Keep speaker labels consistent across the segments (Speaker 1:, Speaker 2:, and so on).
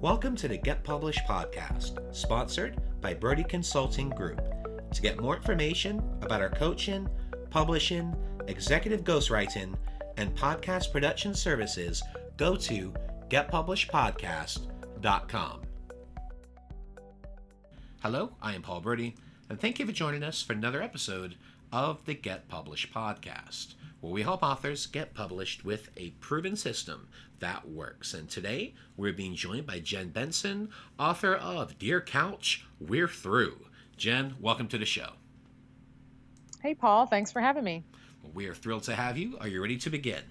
Speaker 1: Welcome to the Get Published podcast, sponsored by Brodie Consulting Group. To get more information about our coaching, publishing, executive ghostwriting, and podcast production services, go to getpublishedpodcast.com. Hello, I am Paul Brodie, and thank you for joining us for another episode of the Get Published podcast, where we help authors get published with a proven system that works. And today, we're being joined by Jenn Benson, author of Dear Couch, We're Through. Jenn, welcome to the show.
Speaker 2: Hey, Paul. Thanks for having me.
Speaker 1: Well, we are thrilled to have you. Are you ready to begin?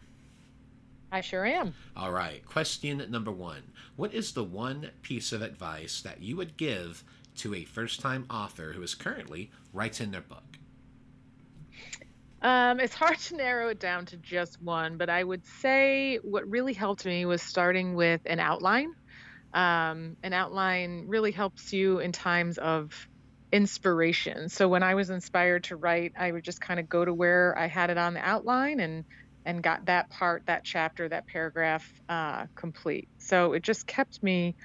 Speaker 2: I sure am.
Speaker 1: All right. Question number one. What is the one piece of advice that you would give to a first-time author who is currently writing their book?
Speaker 2: It's hard to narrow it down to just one, but I would say what really helped me was starting with an outline. An outline really helps you in times of inspiration. So when I was inspired to write, I would just kind of go to where I had it on the outline and got that part, that chapter, that paragraph complete. So it just kept me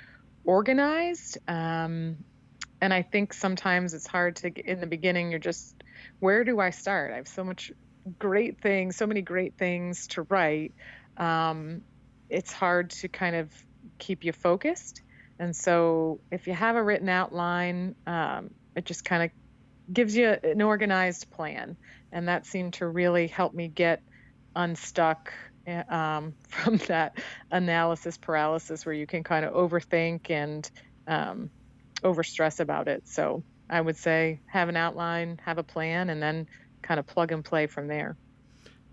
Speaker 2: organized. And I think sometimes it's hard to get in the beginning. You're just, where do I start? I have so many great things to write. It's hard to kind of keep you focused. And so if you have a written outline, it just kind of gives you an organized plan. And that seemed to really help me get unstuck from that analysis paralysis where you can kind of overthink and overstress about it. So I would say have an outline, have a plan, and then kind of plug and play from there.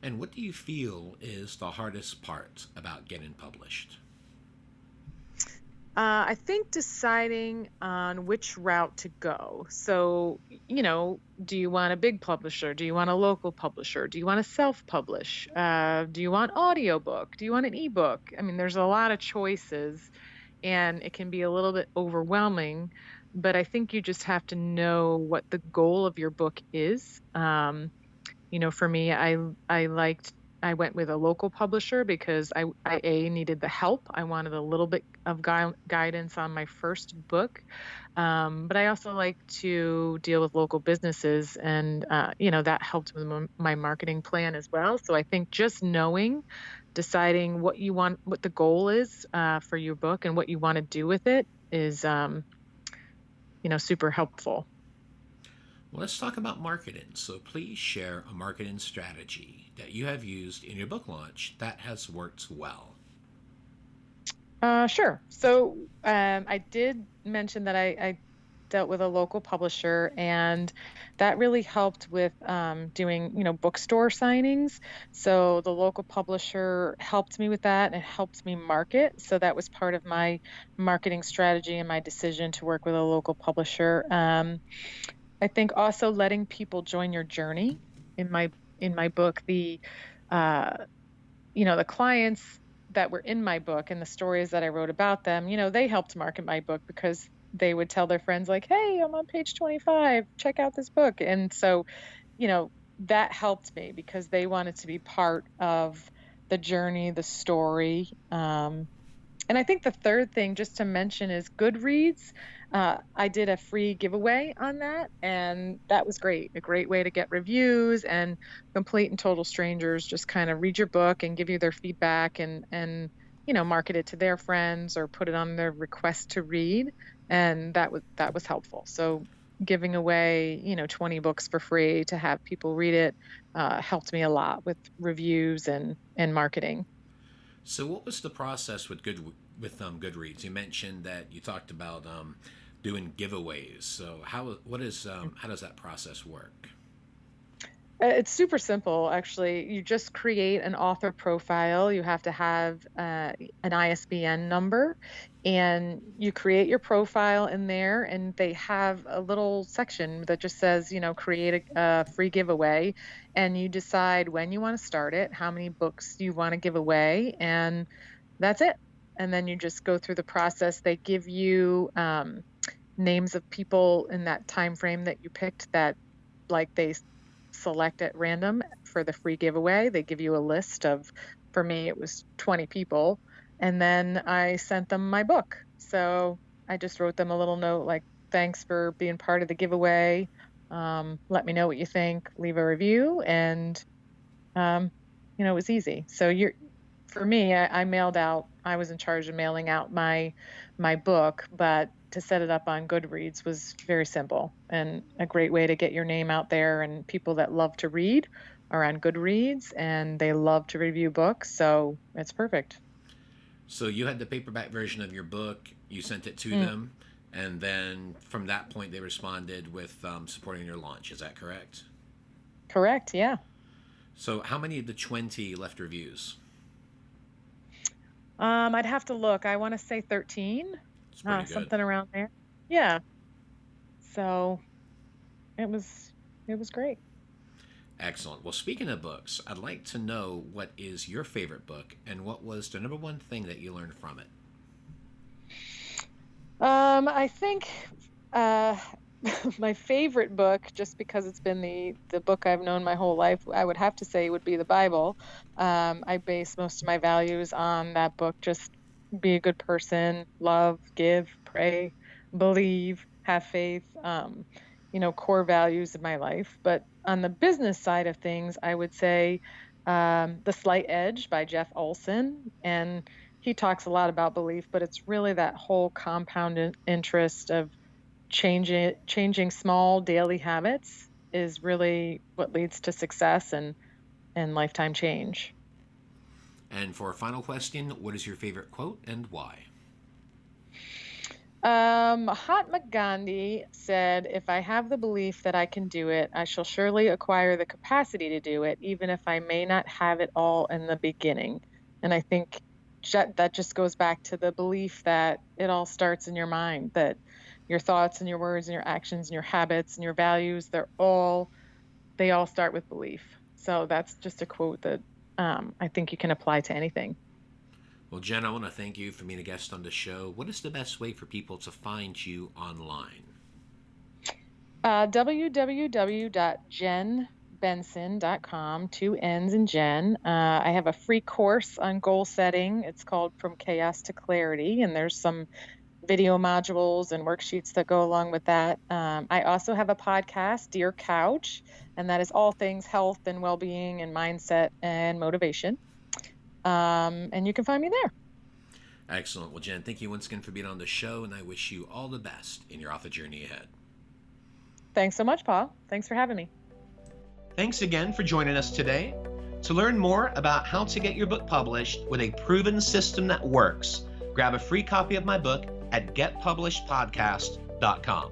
Speaker 1: And what do you feel is the hardest part about getting published?
Speaker 2: I think deciding on which route to go. So, do you want a big publisher? Do you want a local publisher? Do you want to self-publish? Do you want audiobook? Do you want an ebook? I mean, there's a lot of choices, and it can be a little bit overwhelming. But I think you just have to know what the goal of your book is. For me, I went with a local publisher because I needed the help. I wanted a little bit of guidance on my first book. But I also like to deal with local businesses, and, that helped with my marketing plan as well. So I think just deciding what you want, what the goal is for your book and what you want to do with it is super helpful.
Speaker 1: Well, let's talk about marketing. So please share a marketing strategy that you have used in your book launch that has worked well.
Speaker 2: Sure. So I did mention that I dealt with a local publisher, and that really helped with doing, bookstore signings. So the local publisher helped me with that and helped me market. So that was part of my marketing strategy and my decision to work with a local publisher. I think also letting people join your journey. In my book, the clients that were in my book and the stories that I wrote about them, they helped market my book because they would tell their friends like, hey, I'm on page 25, check out this book. And so, that helped me because they wanted to be part of the journey, the story. And I think the third thing just to mention is Goodreads. I did a free giveaway on that, and that was great. A great way to get reviews, and complete and total strangers just kind of read your book and give you their feedback and market it to their friends or put it on their request to read. And that was helpful. So giving away, 20 books for free to have people read it helped me a lot with reviews and marketing.
Speaker 1: So what was the process with Goodreads? You mentioned that you talked about doing giveaways. So how does that process work?
Speaker 2: It's super simple, actually. You just create an author profile. You have to have an ISBN number, and you create your profile in there, and they have a little section that just says, create a free giveaway, and you decide when you want to start it, how many books you want to give away, and that's it. And then you just go through the process. They give you names of people in that time frame that you picked that they select at random for the free giveaway. They give you a list of, for me, it was 20 people. And then I sent them my book. So I just wrote them a little note like, thanks for being part of the giveaway. Let me know what you think, leave a review. And, it was easy. So for me, I mailed out, I was in charge of mailing out my book, but to set it up on Goodreads was very simple and a great way to get your name out there. And people that love to read are on Goodreads and they love to review books. So it's perfect.
Speaker 1: So you had the paperback version of your book, you sent it to
Speaker 2: Mm,
Speaker 1: them, and then from that point they responded with supporting your launch. Is that correct?
Speaker 2: correct. Yeah.
Speaker 1: So how many of the 20 left reviews?
Speaker 2: I'd have to look. I want to say 13,
Speaker 1: It's pretty good.
Speaker 2: something around there. Yeah. So it was great.
Speaker 1: Excellent. Well, speaking of books, I'd like to know what is your favorite book and what was the number one thing that you learned from it?
Speaker 2: I think uh, my favorite book, just because it's been the book I've known my whole life, I would have to say would be the Bible. I base most of my values on that book. Just be a good person, love, give, pray, believe, have faith. Core values of my life. But on the business side of things, I would say The Slight Edge by Jeff Olson. And he talks a lot about belief, but it's really that whole compound interest of changing small daily habits is really what leads to success and lifetime change.
Speaker 1: And for a final question, what is your favorite quote and why?
Speaker 2: Mahatma Gandhi said, if I have the belief that I can do it, I shall surely acquire the capacity to do it, even if I may not have it all in the beginning. And I think that just goes back to the belief that it all starts in your mind, that your thoughts and your words and your actions and your habits and your values, they all start with belief. So that's just a quote that I think you can apply to anything.
Speaker 1: Well, Jenn, I want to thank you for being a guest on the show. What is the best way for people to find you online?
Speaker 2: www.jennbenson.com, 2 N's in Jen. I have a free course on goal setting. It's called From Chaos to Clarity, and there's some video modules and worksheets that go along with that. I also have a podcast, Dear Couch, and that is all things health and well-being and mindset and motivation. And you can find me there.
Speaker 1: Excellent. Well, Jenn, thank you once again for being on the show, and I wish you all the best in your author journey ahead.
Speaker 2: Thanks so much, Paul. Thanks for having me.
Speaker 1: Thanks again for joining us today. To learn more about how to get your book published with a proven system that works, grab a free copy of my book at getpublishedpodcast.com.